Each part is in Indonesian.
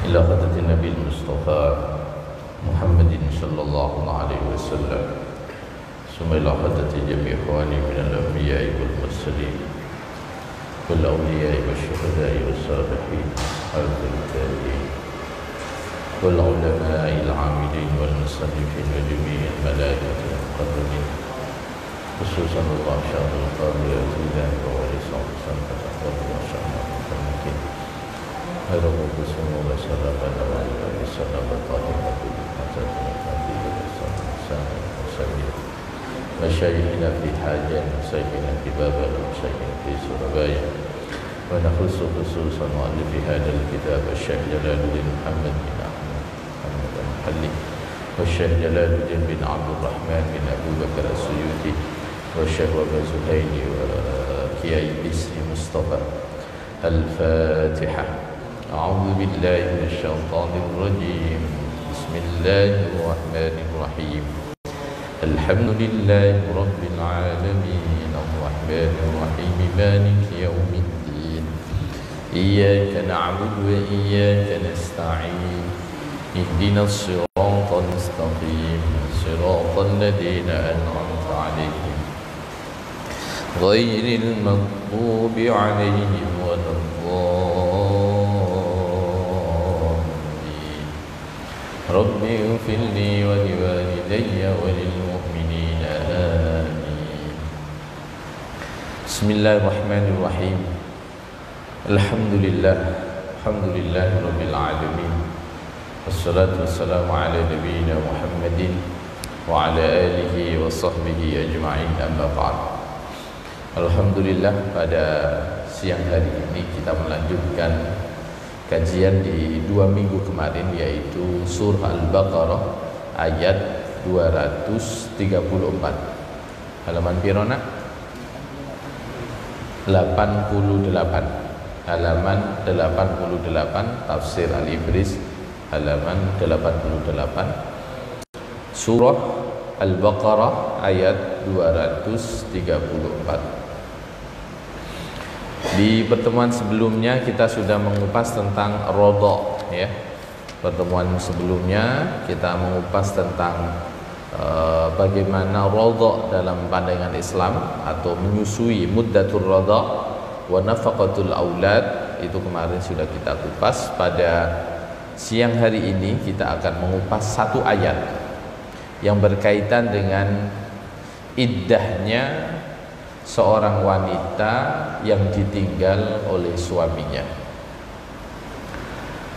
إلى حضرة النبي المصطفى محمد صلى الله عليه وسلم ثم إلى حضرة جميع إخواني من الأنبياء والمرسلين والأولياء والشهداء والصالحين والتابعين والعلماء العاملين والمصنفين وجميع الملائكة المقربين خصوصا الله شهر القاضي أزيدا وورثا وسلم وشأن المكين هذا هو قسم وسلم على وسلم طاهرة بالحسن والفضيلة والسلام وسلم مشايخنا في حاجة وشيخنا في بابل وشيخنا في سوربايا ونخص خصوصا مؤلف هذا الكتاب الشيخ جلال الدين محمد بن أحمد المحلي والشيخ جلال الدين بن عبد الرحمن بن أبو بكر السيوطي والشيخ أبو زهير وكياي بسر مصطفى. الفاتحة. أعوذ بالله من الشيطان الرجيم. بسم الله الرحمن الرحيم. الحمد لله رب العالمين الرحمن الرحيم مالك يوم الدين إياك نعبد وإياك نستعين اهدنا الصراط المستقيم صراط الذين أنعمت عليهم غير المغضوب عليهم ولا الضالين. رب اغفر لي ولوالدي وللمؤمنين آمين. بسم الله الرحمن الرحيم. الحمد لله رب العالمين والصلاة والسلام على نبينا محمد وعلى آله وصحبه أجمعين أما بعد. Alhamdulillah, pada siang hari ini kita melanjutkan kajian di 2 minggu kemarin, yaitu surah Al-Baqarah ayat 234. Halaman pirona? 88. Halaman 88, tafsir Al-Ibris halaman 88. Surah Al-Baqarah ayat 234. Di pertemuan sebelumnya kita sudah mengupas tentang rodha, ya. Pertemuan sebelumnya kita mengupas tentang bagaimana rodha dalam pandangan Islam atau menyusui, muddatur rodha wa nafaqatul aulad. Itu kemarin sudah kita kupas. Pada siang hari ini kita akan mengupas satu ayat yang berkaitan dengan iddahnya seorang wanita yang ditinggal oleh suaminya.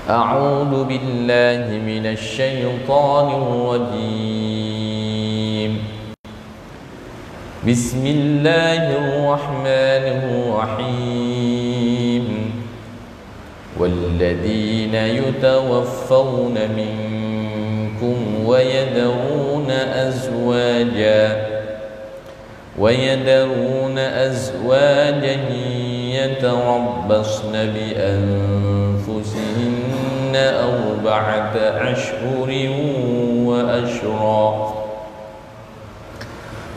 A'udzu billahi minasy syaithanir rajim. Bismillahirrahmanirrahim. Walladzina yutawaffawna minkum wa yad'una أزواجا يتربصن بأنفسهن 4 أشهر وأشرا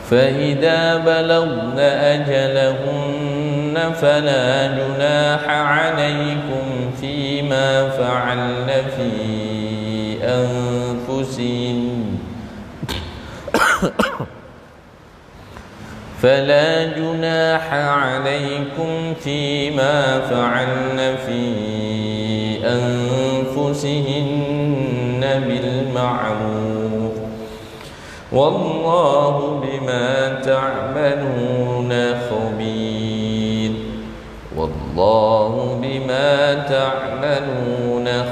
فإذا بلغن أجلهن فلا جناح عليكم فيما فعلن في أنفسهن بالمعروف والله بما تعملون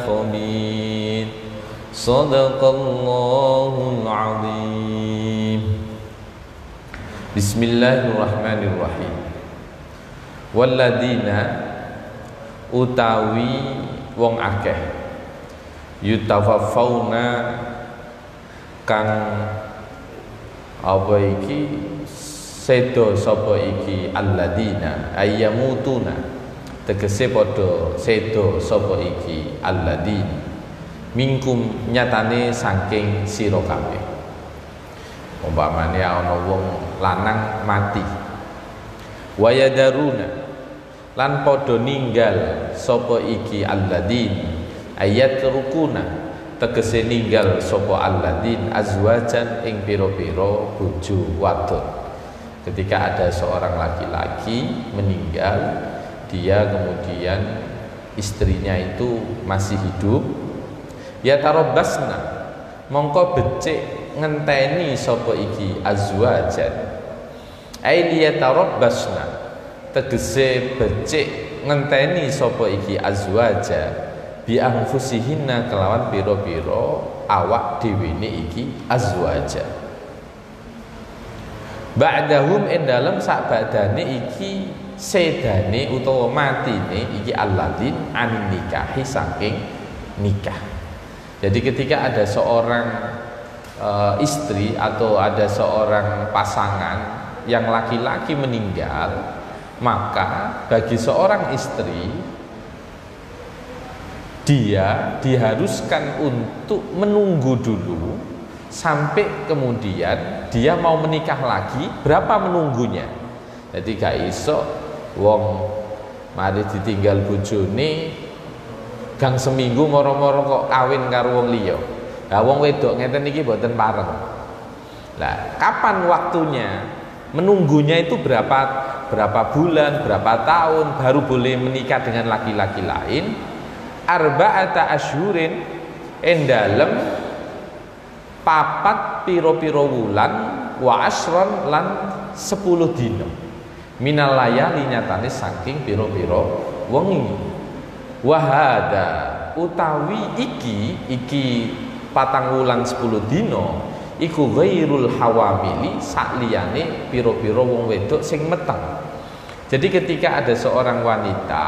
خبير. صدق الله العظيم. Bismillahirrahmanirrahim. Walladzina utawi wong akeh yutawaffawna kang apa iki sedo sapa iki alladzina ayyamutuna tegese padha sedo sapa iki alladzina minkum nyatane saking sira kabeh. Umpamane ana wong lanang mati wayadaruna lan padha ninggal sapa iki alladzin ayat rukuna tegese ninggal sapa alladzin azwajan ing pira-pira bojo wadon. Ketika ada seorang laki-laki meninggal, dia kemudian istrinya itu masih hidup, ya tarabbasna mongko becik ngenteni sapa iki azwajan, ai liya tarabbasna tegese becik ngenteni sapa iki azwaja bi anfusihinna kelawan pira-pira awak dhewene iki azwaja. Ba'dahum ing dalem sak badane iki sedane utawa matine iki alladzin an nikahi saking nikah. Jadi ketika ada seorang istri atau ada seorang pasangan yang laki-laki meninggal, maka bagi seorang istri dia diharuskan untuk menunggu dulu sampai kemudian dia mau menikah lagi. Berapa menunggunya? Jadi gak iso wong mari ditinggal bojone gang seminggu moro-moro kok kawin karo wong liya. Lah wong wedok ngeten iki mboten pareng. Lah kapan waktunya? Menunggunya itu berapa bulan, berapa tahun baru boleh menikah dengan laki-laki lain? Arba'ata asyhurin ing dalem papat pira-pira wulan wa asron lan 10 dina minal layali nyatane saking pira-pira wengi. Wahada utawi iki patang wulan 10 dina iku ghairul hawamili sakliyane pira-pira wong wedok sing meteng. Jadi ketika ada seorang wanita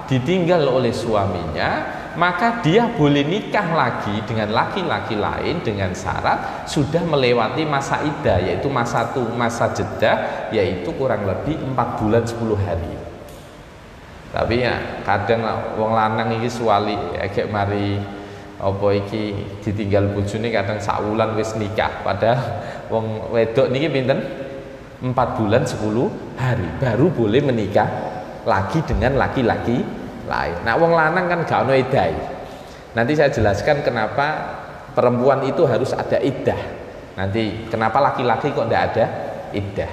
ditinggal oleh suaminya, maka dia boleh nikah lagi dengan laki-laki lain dengan syarat sudah melewati masa iddah, yaitu masa jeda, yaitu kurang lebih 4 bulan 10 hari. Tapi ya kadang wong lanang iki suwali agak mari apa iki ditinggal bojone kadang sak wulan wis nikah, padahal wong wedok niki pinten 4 bulan 10 hari baru boleh menikah lagi dengan laki-laki lain. Nah wong lanang kan gak ono iddah. Nanti saya jelaskan kenapa perempuan itu harus ada iddah. Nanti kenapa laki-laki kok tidak ada iddah.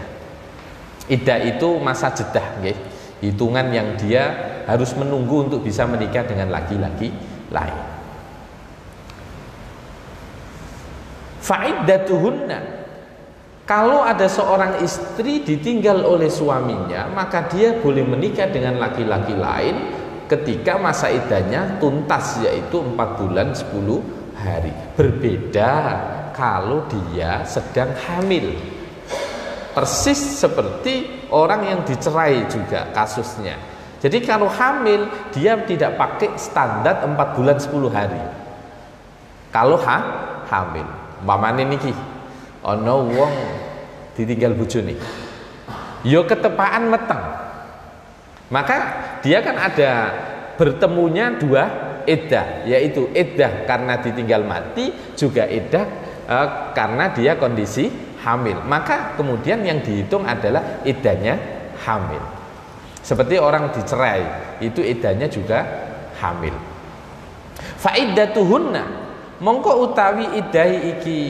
Iddah itu masa jeda, nggih. Hitungan yang dia harus menunggu untuk bisa menikah dengan laki-laki lain. Fa'iddatuhunna, kalau ada seorang istri ditinggal oleh suaminya, maka dia boleh menikah dengan laki-laki lain ketika masa iddahnya tuntas, yaitu 4 bulan 10 hari. Berbeda kalau dia sedang hamil. Persis seperti orang yang dicerai juga kasusnya. Jadi kalau hamil dia tidak pakai standar 4 bulan 10 hari. Kalau hamil, umpamane niki ana wong ditinggal bojone, yo ketepaan meteng, maka dia kan ada bertemunya 2 iddah, yaitu iddah karena ditinggal mati, juga iddah karena dia kondisi hamil. Maka kemudian yang dihitung adalah iddahnya hamil. Seperti orang dicerai, itu iddahnya juga hamil. Fa iddatuhunna, mongko utawi iddahi iki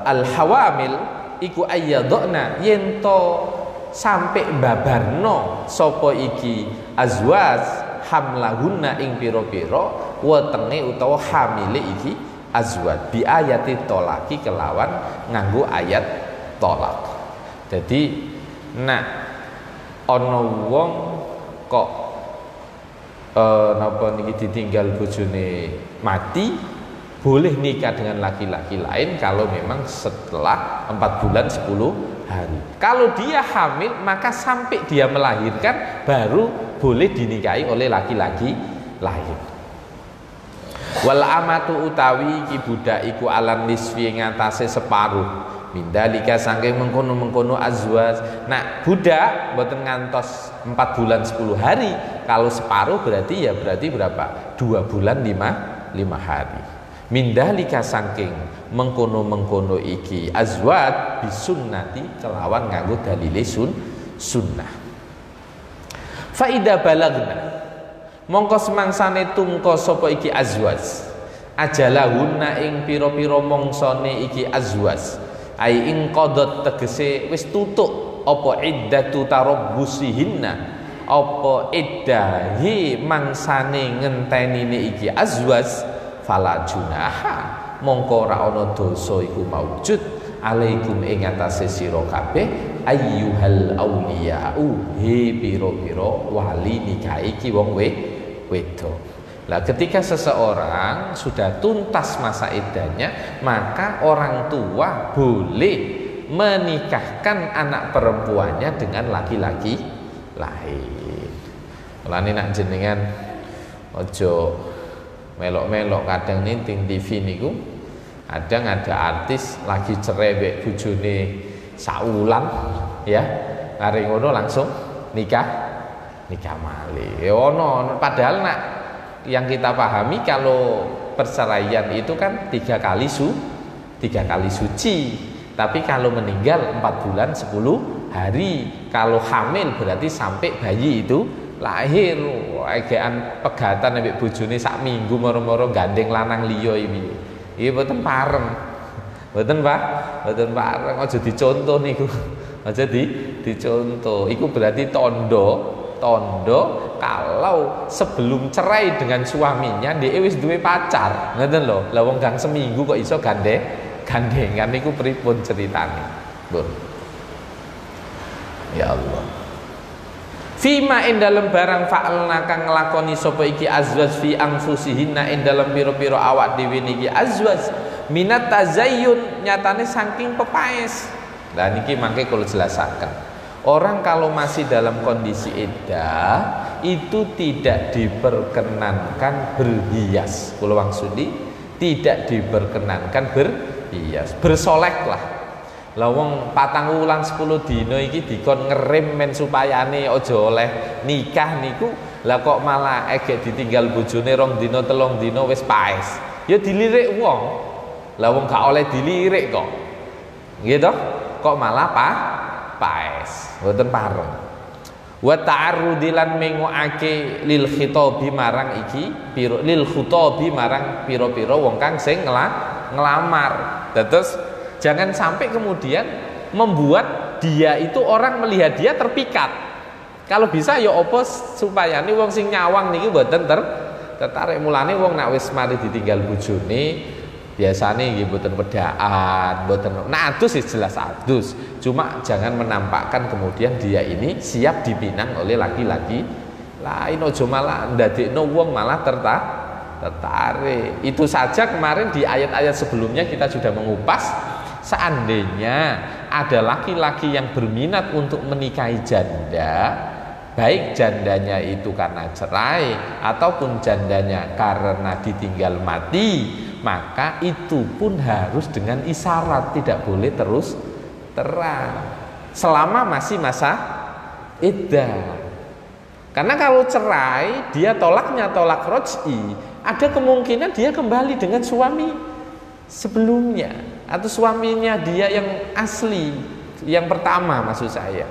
al-hawamil iku ayyadna yento sampai babarno sapa iki azwaj hamlahunna ing pira-pira wetenge utawa hamile iki azwaj bi ayati tolaki kelawan nganggo ayat tolak. Jadi nah ana wong kok napa niki ditinggal bojone mati, boleh nikah dengan laki-laki lain kalau memang setelah 4 bulan 10 hari. Kalau dia hamil, maka sampai dia melahirkan baru boleh dinikahi oleh laki-laki lain. Wal amatu utawi ki budak iku alan nisfi ngatasé separuh mindalika saking mengkono-mengkono azwaj. Nah budak mboten ngantos 4 bulan 10 hari. Kalau separuh berarti ya berarti berapa? 2 bulan 5 hari. Mindalika saking mengkono-mengkono iki azwat bisunnati kelawan nganggo dalile sunnah. Fa idza balagna, Mongko semangsane tungko sapa iki azwaj ajalahunna ing pira-pira mongsane iki azwaj ai ing qadot tegese wis tutuk apa iddatu tarabbusihinna apa iddahi mangsane ngentenine iki azwaj fala junaha mongko ora ana dosa iku maujud alaikum ing atase sira kabeh ayyuhal auliya'u he pira-pira wali nikah iki wong wedok. Lah ketika seseorang sudah tuntas masa iddahnya, maka orang tua boleh menikahkan anak perempuannya dengan laki-laki lain. Mulane nak jenengan ojo melok-melok kadang ninting TV niku kadang ada artis lagi cerai mbek bojone saulan ya, mari ngono langsung nikah malih. Ya ono padahal nak yang kita pahami kalau perceraian itu kan 3 kali suci, tapi kalau meninggal 4 bulan 10 hari, kalau hamil berarti sampai bayi itu lahir. Egean pegatan ambek bojone sak minggu moro-moro gandeng lanang liya iki mboten pareng, mboten Pak, mboten pareng. Aja dicontoh niku, aja dicontoh. Iku berarti tondo kalau sebelum cerai dengan suaminya dia wis duwe pacar, ngoten lho. Lah wong gang seminggu kok iso gandengan niku pripun ceritane? Pun. Ya Allah. Fima ing dalem barang fa'alna kang nglakoni sapa iki azwaj fi anfusihinna ing dalem pira-pira awak dhewe niki azwaj minat tazayyun nyatane saking pepaes. Lah niki mangke kula jelasaken. Orang kalau masih dalam kondisi iddah itu tidak diperkenankan berhias. Kula maksudi tidak diperkenankan berhias, bersolek lah. Lah wong 4 wulan 10 dina iki dikon ngerem men supayane aja oleh nikah niku, lah kok malah egek ditinggal bojone 2 dina 3 dina wis paes. Ya dilirik wong. Lah wong gak oleh dilirik kok. Nggih toh? Kok malah paes, mboten pareng. Wa ta'arrudilan mengoake lil khitabi marang iki lil khutabi marang pira-pira wong kang sing ngelamar. Terus jangan sampai kemudian membuat dia itu orang melihat dia terpikat. Kalau bisa ya apa supayane wong sing nyawang niki mboten tertarik. Mulane wong nek wis mari ditinggal bojone biasanya nggih mboten pedaan, mboten adus jelas adus. Cuma jangan menampakkan kemudian dia ini siap dipinang oleh laki-laki lain. Aja malah ndadekno wong malah tertarik. Itu saja kemarin di ayat-ayat sebelumnya kita sudah mengupas. Seandainya ada laki-laki yang berminat untuk menikahi janda, baik jandanya itu karena cerai ataupun jandanya karena ditinggal mati, maka itu pun harus dengan isyarat, tidak boleh terus terang selama masih masa iddah. Karena kalau cerai dia tolaknya tolak roj'i, ada kemungkinan dia kembali dengan suami sebelumnya atau suaminya dia yang asli, yang pertama maksud saya.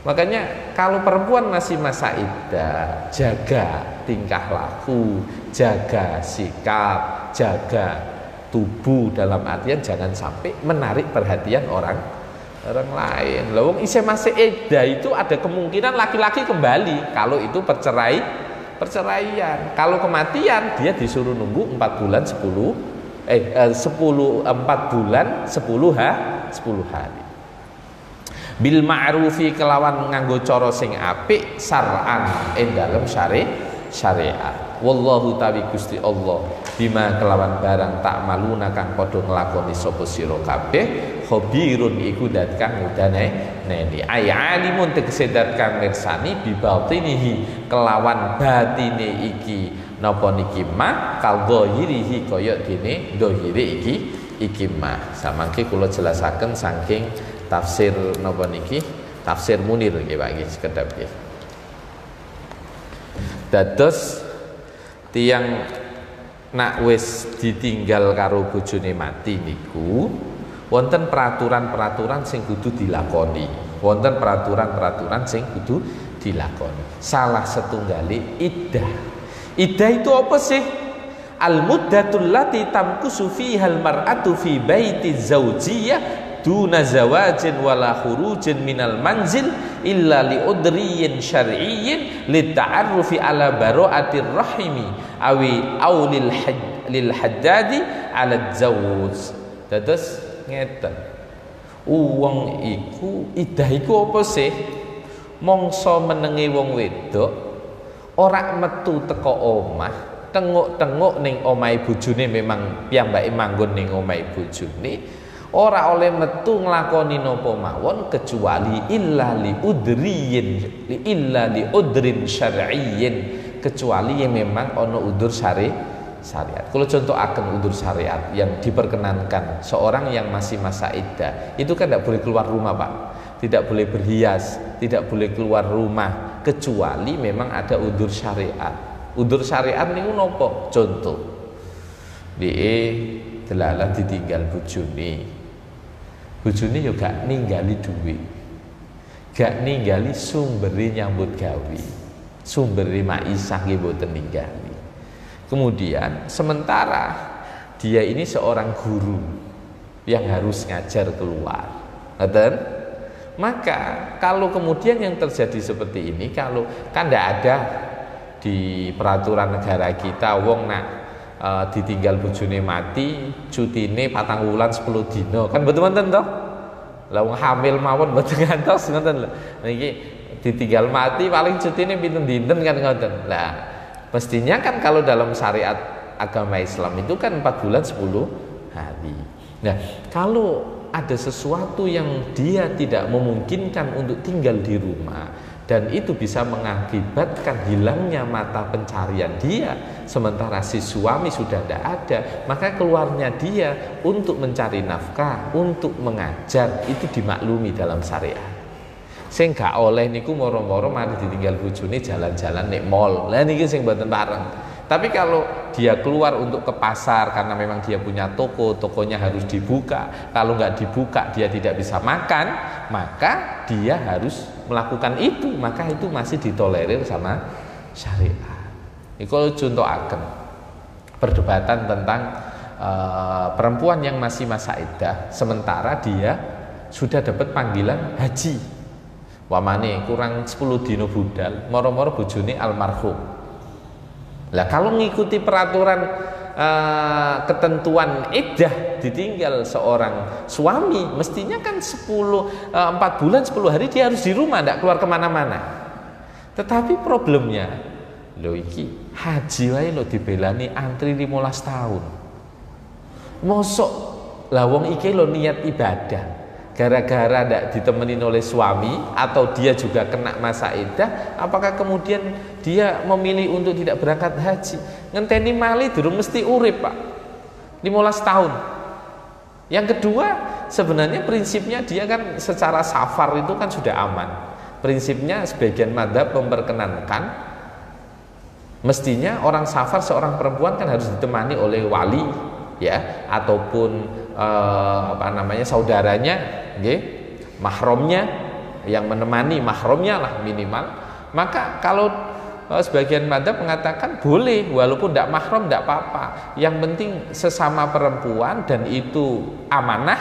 Makanya kalau perempuan masih masa iddah, jaga tingkah laku, jaga sikap, jaga tubuh, dalam artian jangan sampai menarik perhatian orang lain. Lah wong isih masih iddah itu ada kemungkinan laki-laki kembali kalau itu perceraian. Kalau kematian dia disuruh nunggu 4 bulan 4 bulan 10 hari. Bil ma'rufi kelawan nganggo cara sing apik syar'an ing dalem syariat. Wallahu tawi Gusti Allah bima kelawan barang tak maluna kang padha nglakoni sapa sira kabeh khabirun iku dat kang udane neni ay alimun tegese dat kang mirsani bi batinihi kelawan batine iki napa niki mah kal dhahirihi kaya dene dhahire iki mah. Samangke kula jelasaken saking tafsir napa niki tafsir Munir nggih Pak nggih sekedap nggih. Dados tiyang nak wis ditinggal karo bojone mati niku wonten peraturan-peraturan sing kudu dilakoni, wonten peraturan-peraturan sing kudu dilakoni. Salah setunggali iddah. Iddah itu apa sih? Al-muddatul lati tamkusu fihal mar'atu fi baiti zawjiyah duna zawajin wala khurujin minal manzil illa li udriyin syar'iyyin lita'arrufi ala bara'atir rahimi awi aw lil haddadi ala zawj. Dados ngeten. Wong iku iddah iku apa sih? Mongso menenge wong wedok ora metu teko omah, tenguk-tenguk ning omahe bojone, memang piyambake manggon ning omahe bojone, ora oleh metu nglakoni napa mawon kecuali illa li udrin syar'iyyin, kecuali yang memang ana udzur syariat. Kalau contoh akan udzur syariat yang diperkenankan seorang yang masih masa iddah, itu kan tidak boleh keluar rumah, Pak. Tidak boleh berhias, tidak boleh keluar rumah kecuali memang ada udzur syariat. Udzur syariat niku nopo? Contoh, delalah ditinggal bojone. Bojone yo gak ninggali duit. Gak ninggali sumbere nyambut gawe. Sumbere maisah nggih mboten ninggali. Kemudian sementara dia ini seorang guru yang harus ngajar keluar. Ngoten? Maka kalau kemudian yang terjadi seperti ini, kalau kan tidak ada di peraturan negara kita wong nak ditinggal bojone mati cutine 4 wulan 10 dino, kan betul mboten toh? Lah wong hamil mawon mboten ngantos ngoten lho. Niki ditinggal mati paling cutine pinten dinten kan ngoten. Lah mestinya kan kalau dalam syariat agama Islam itu kan 4 bulan 10 hari. Nah, kalau ada sesuatu yang dia tidak memungkinkan untuk tinggal di rumah dan itu bisa mengakibatkan hilangnya mata pencarian dia, sementara si suami sudah tidak ada, maka keluarnya dia untuk mencari nafkah, untuk mengajar, itu dimaklumi dalam syariat. Sing gak oleh niku moro-moro mari ditinggal bojone jalan-jalan nek mall. Lah niki sing mboten pareng. Tapi kalau dia keluar untuk ke pasar karena memang dia punya toko, tokonya harus dibuka. Kalau nggak dibuka dia tidak bisa makan, maka dia harus melakukan itu. Maka itu masih ditolerir sama syariat. Ini kalau contoh akan perdebatan tentang perempuan yang masih masa iddah, sementara dia sudah dapat panggilan haji. Wamane kurang 10 dino budal, moro-moro bojone almarhum. Lah kalau mengikuti peraturan ketentuan iddah ditinggal seorang suami, mestinya kan 4 bulan 10 hari dia harus di rumah, tidak keluar kemana-mana. Tetapi problemnya, lho iki haji wae lho dibelani antri 15 tahun. Mosok lah wong iki lho niat ibadah, gara-gara tidak ditemenin oleh suami atau dia juga kena masa iddah, apakah kemudian dia memilih untuk tidak berangkat haji? Ngenteni mali durung mesti urip, Pak. 15 tahun. Yang kedua, sebenarnya prinsipnya dia kan secara safar itu kan sudah aman. Prinsipnya sebagian madzhab memperkenankan mestinya orang safar, seorang perempuan kan harus ditemani oleh wali, ya, ataupun saudaranya, okay, mahramnya yang menemani, mahramnya lah minimal. Maka kalau sebagian madzhab mengatakan boleh walaupun tidak mahram tidak apa-apa, yang penting sesama perempuan dan itu amanah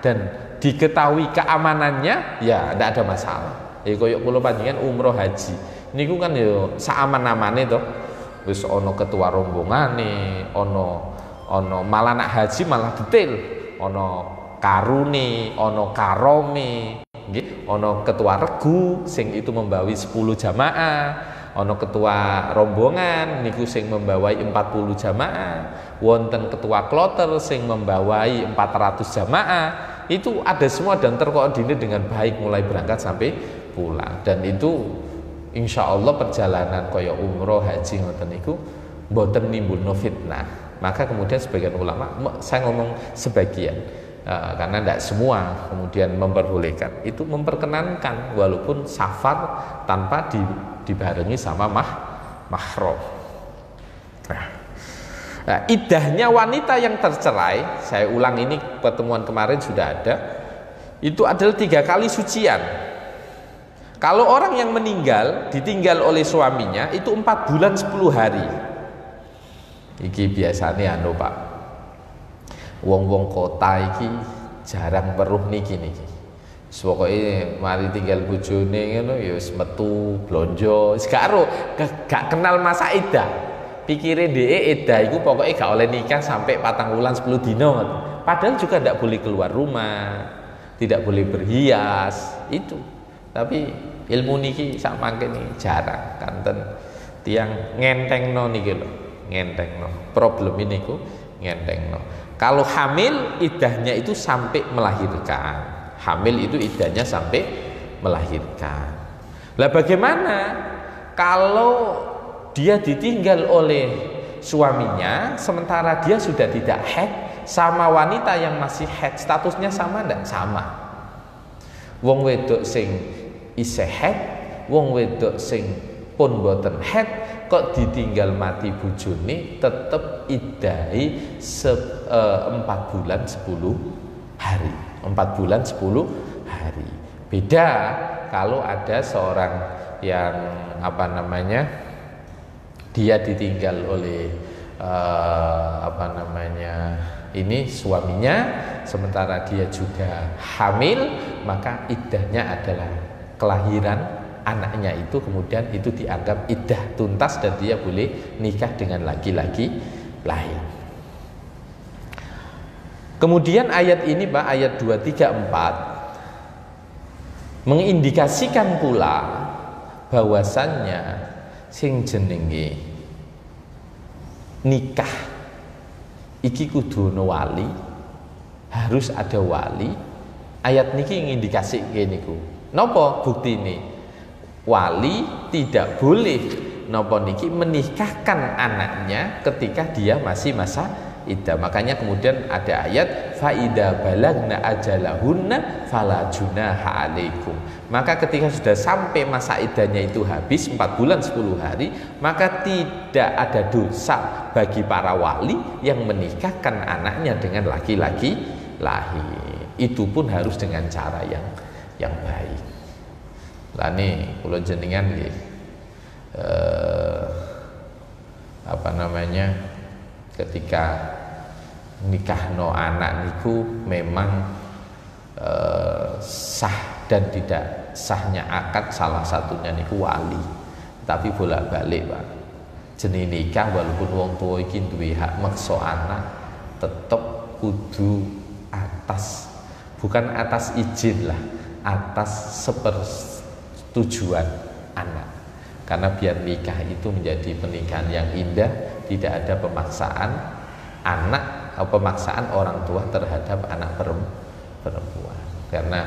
dan diketahui keamanannya, ya tidak ada masalah. Ya koyok kula panjenengan umroh haji niku kan yo saaman-amane to, wis ana ketua rombongane, ana malah nak haji malah detail, ana karune, ana karome, nggih, ana ketua regu sing itu membawi 10 jamaah, ana ketua rombongan niku sing membawai 40 jamaah, wonten ketua kloter sing membawai 400 jamaah. Itu ada semua dan terkoordinir dengan baik mulai berangkat sampai pulang. Dan itu insya Allah perjalanan kaya umroh haji ngoten niku mboten nimbulno fitnah. Maka kemudian sebagian ulama, saya ngomong sebagian, karena tidak semua kemudian memperbolehkan, itu memperkenankan walaupun safar tanpa dibarengi sama mahram. Nah, iddahnya wanita yang tercerai, saya ulang ini pertemuan kemarin sudah ada, itu adalah 3 kali sucian. Kalau orang yang meninggal ditinggal oleh suaminya itu 4 bulan 10 hari. Iki biasanya anu Pak, wong-wong kota iki jarang weruh niki. Pokoke mari tinggal bojone ngono ya wis metu blonjo, wis gak kenal masa iddah. Pikire dhek iddah iku pokoke gak oleh nikah sampai 4 bulan 10 dino. Padahal juga tidak boleh keluar rumah, tidak boleh berhias itu. Tapi ilmu niki sak mangkene jarang kanten tiang ngentengno niki lho, ngentengno. Problem ini ku ngentengno. Kalau hamil iddahnya itu sampai melahirkan. Hamil itu iddahnya sampai melahirkan. Lah bagaimana kalau dia ditinggal oleh suaminya sementara dia sudah tidak haid sama wanita yang masih haid, statusnya sama ndak? Sama. Wong wedok sing isih haid, wong wedok sing pun boten haid kok ditinggal mati bojone tetep iddahi 4 bulan 10 hari. 4 bulan 10 hari. Beda kalau ada seorang yang dia ditinggal oleh ini suaminya sementara dia juga hamil, maka iddahnya adalah kelahiran anaknya itu, kemudian itu dianggap iddah tuntas dan dia boleh nikah dengan laki-laki lain. Kemudian ayat ini Pak, ayat 2, 3, 4 mengindikasikan pula bahwasannya sing jenenge nikah iki kudu ono wali, harus ada wali. Ayat niki ngindikasike niku. Napa buktine? Wali tidak boleh napa niki menikahkan anaknya ketika dia masih masa iddah. Makanya kemudian ada ayat fa idza balagna ajalahunna fala junaha alaikum. Maka ketika sudah sampai masa iddahnya itu habis 4 bulan 10 hari, maka tidak ada dosa bagi para wali yang menikahkan anaknya dengan laki-laki lain. Itu pun harus dengan cara yang baik. Lah nih kula jenengan nggih ketika nikahno anak niku memang sah dan tidak sahnya akad salah satunya niku wali. Tapi bolak-balik Pak, jenenge nikah walaupun wong tua iki duwe hak meksa anak tetep kudu bukan atas izin lah, atas sepersetujuan anak. Karena biar nikah itu menjadi pernikahan yang indah, tidak ada pemaksaan anak atau pemaksaan orang tua terhadap anak perempuan. Karena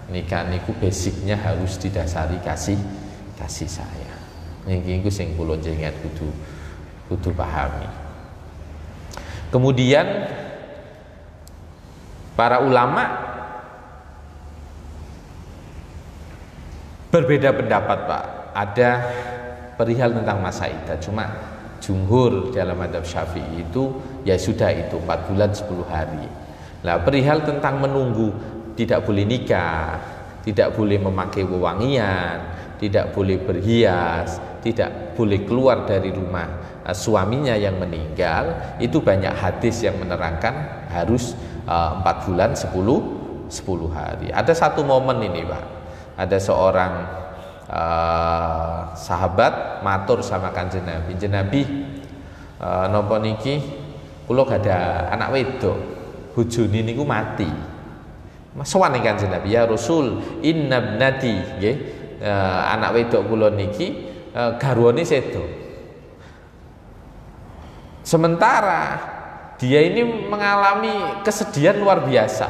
nikah niku basicnya harus didasari kasih sayang. Niki iku sing kula jenengan kudu pahami. Kemudian para ulama berbeda pendapat Pak. Ada perihal tentang masa iddah, cuma jumhur dalam mazhab Syafi'i itu ya sudah itu 4 bulan 10 hari. Nah, perihal tentang menunggu, tidak boleh nikah, tidak boleh memakai wewangian, tidak boleh berhias, tidak boleh keluar dari rumah suaminya yang meninggal, itu banyak hadis yang menerangkan harus 4 bulan 10 hari. Ada satu momen ini Pak, ada seorang sahabat matur sama Kanjeng Nabi, napa niki kula gada anak wedok, bojone niku mati. Sowan ning Kanjeng Nabi, ya Rasul, inna ibnati nggih, anak wedok kula niki garwane sedo. Sementara dia ini mengalami kesedihan luar biasa.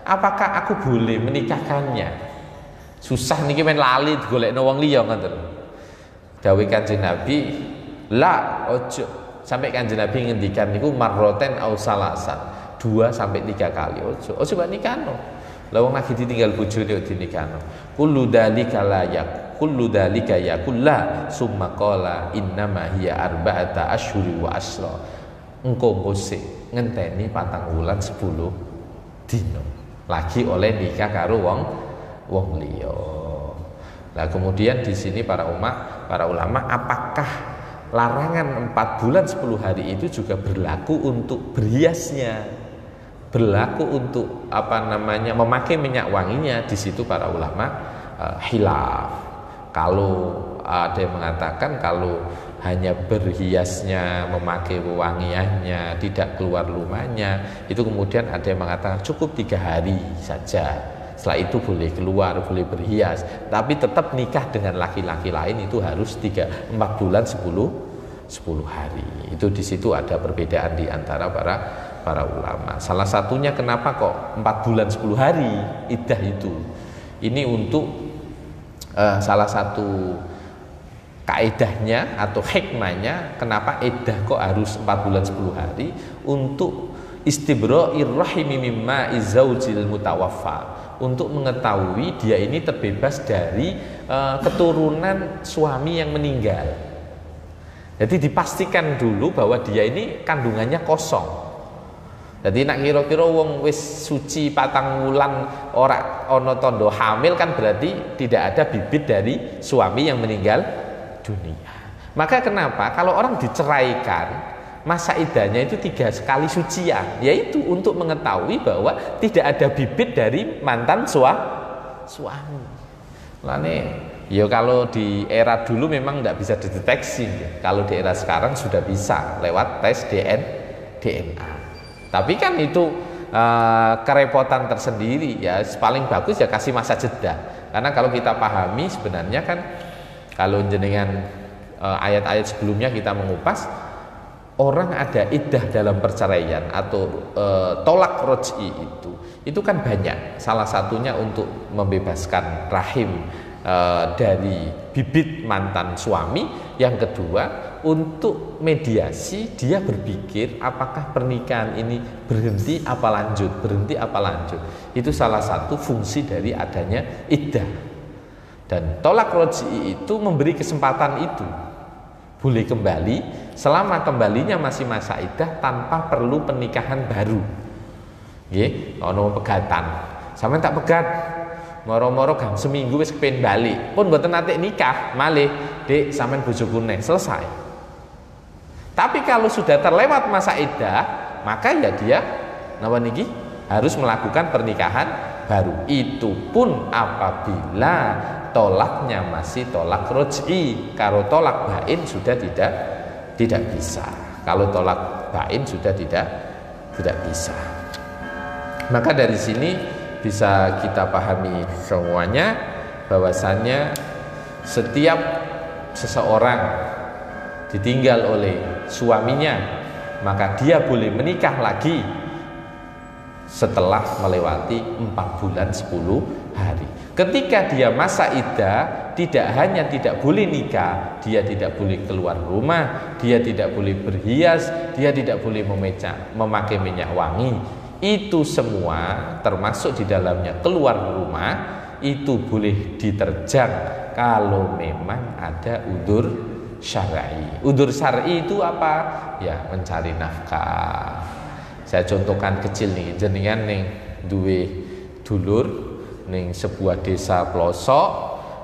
Apakah aku boleh menikahkannya? Susah niki men lali golekno wong liya ngoten. Dawuh Kanjeng Nabi, la ojo. Sampai Kanjeng Nabi ngendikan niku marroten au salasan, 2 sampai 3 kali. Ojo mbak nikahno. Lah wong lagi ditinggal bojone kok dinikahno. Kullu dzalika yakulla summa qala innama hiya arba'ata asyhuri wa asra. Engko sik ngenteni 4 wulan 10 dino. Lagi oleh nikah karo wong liya. Nah, kemudian di sini para ulama apakah larangan 4 bulan 10 hari itu juga berlaku untuk berhiasnya, berlaku untuk memakai minyak wanginya? Di situ para ulama khilaf. Kalau ada yang mengatakan kalau hanya berhiasnya, memakai wewangiannya, tidak keluar rumahnya, itu kemudian ada yang mengatakan cukup 3 hari saja. Setelah itu boleh keluar, boleh berhias, tapi tetap nikah dengan laki-laki lain itu harus 4 bulan 10 hari. Itu di situ ada perbedaan di antara para ulama. Salah satunya kenapa kok 4 bulan 10 hari iddah itu? Ini untuk salah satu kaedahnya atau hikmahnya kenapa iddah kok harus 4 bulan 10 hari, untuk istibra'ir rahimi mimma izaujil mutawaffa, untuk mengetahui dia ini terbebas dari keturunan suami yang meninggal. Jadi dipastikan dulu bahwa dia ini kandungannya kosong. Jadi nak kira-kira wong wis suci 4 wulan ora ana tanda hamil, kan berarti tidak ada bibit dari suami yang meninggal dunia. Maka kenapa kalau orang diceraikan masa iddahnya itu 3 kali sucian, yaitu untuk mengetahui bahwa tidak ada bibit dari mantan suami. Lane ya kalau di era dulu memang tidak bisa dideteksi ya. Kalau di era sekarang sudah bisa lewat tes DNA. Tapi kan itu kerepotan tersendiri ya. Paling bagus ya kasih masa jeda. Karena kalau kita pahami sebenarnya kan kalau jenengan ayat-ayat sebelumnya kita mengupas, orang ada iddah dalam perceraian atau tolak roj'i itu kan banyak. Salah satunya untuk membebaskan rahim dari bibit mantan suami. Yang kedua untuk mediasi, dia berpikir apakah pernikahan ini berhenti apa lanjut. Itu salah satu fungsi dari adanya iddah. Dan tolak roj'i itu memberi kesempatan itu, boleh kembali selama kembalinya masih masa iddah tanpa perlu pernikahan baru. Nggih, ono pegatan. Sampeyan tak pegat, moro-moro gang seminggu wis kepen balik, pun mboten nate nikah, malih, Dik, sampean bojoku neh, selesai. Tapi kalau sudah terlewat masa iddah, maka ya dia napa niki harus melakukan pernikahan baru. Itu pun apabila tolaknya masih tolak roj'i. Kalau tolak bain sudah tidak bisa. Kalau tolak bain sudah tidak bisa. Maka dari sini bisa kita pahami semuanya bahwasannya setiap seseorang ditinggal oleh suaminya, maka dia boleh menikah lagi setelah melewati 4 bulan 10 hari. Ketika dia masa iddah, tidak hanya tidak boleh nikah, dia tidak boleh keluar rumah, dia tidak boleh berhias, dia tidak boleh memakai minyak wangi. Itu semua termasuk di dalamnya keluar rumah, itu boleh diterjang kalau memang ada udzur syar'i. Udzur syar'i itu apa? Ya, mencari nafkah. Saya contohkan kecil nih, jenengan ning duwe dulur ning sebuah desa pelosok,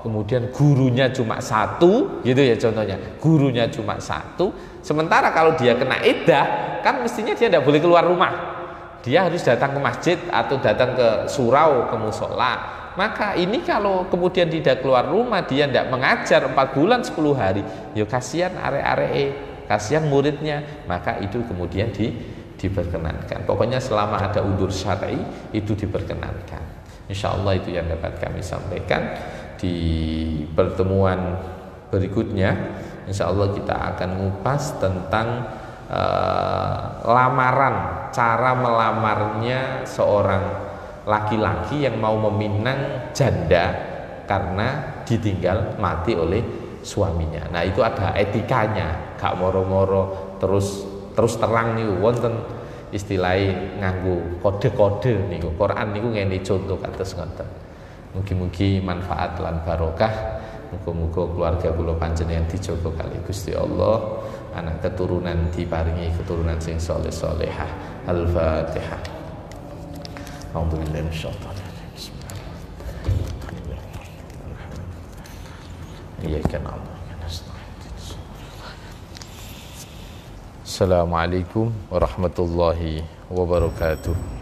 kemudian gurunya cuma 1, gitu ya contohnya. Gurunya cuma 1, sementara kalau dia kena iddah, kan mestinya dia tidak boleh keluar rumah. Dia harus datang ke masjid atau datang ke surau, ke musola. Maka ini kalau kemudian tidak keluar rumah, dia tidak mengajar 4 bulan 10 hari, ya kasihan arek-arek, kasihan muridnya. Maka itu kemudian diperkenankan. Pokoknya selama ada udzur syar'i itu diperkenankan. Insya Allah itu yang dapat kami sampaikan. Di pertemuan berikutnya insya Allah kita akan ngupas tentang lamaran, cara melamarnya seorang laki-laki yang mau meminang janda karena ditinggal mati oleh suaminya. Nah itu ada etikanya, gak moro-moro terus terang niku wonten istilahnya nganggo kode-kode niku. Quran niku ngene contoh kados ngoten. Mugi-mugi manfaat lan barokah. Muga-muga keluarga kula panjenengan dijaga kali Gusti Allah, anak keturunan diparingi keturunan sing saleh salehah. Al-Fatihah. Alhamdulillah insyaallah. iyyaka na'budu wa iyyaka nasta'in. Assalamualaikum warahmatullahi wabarakatuh.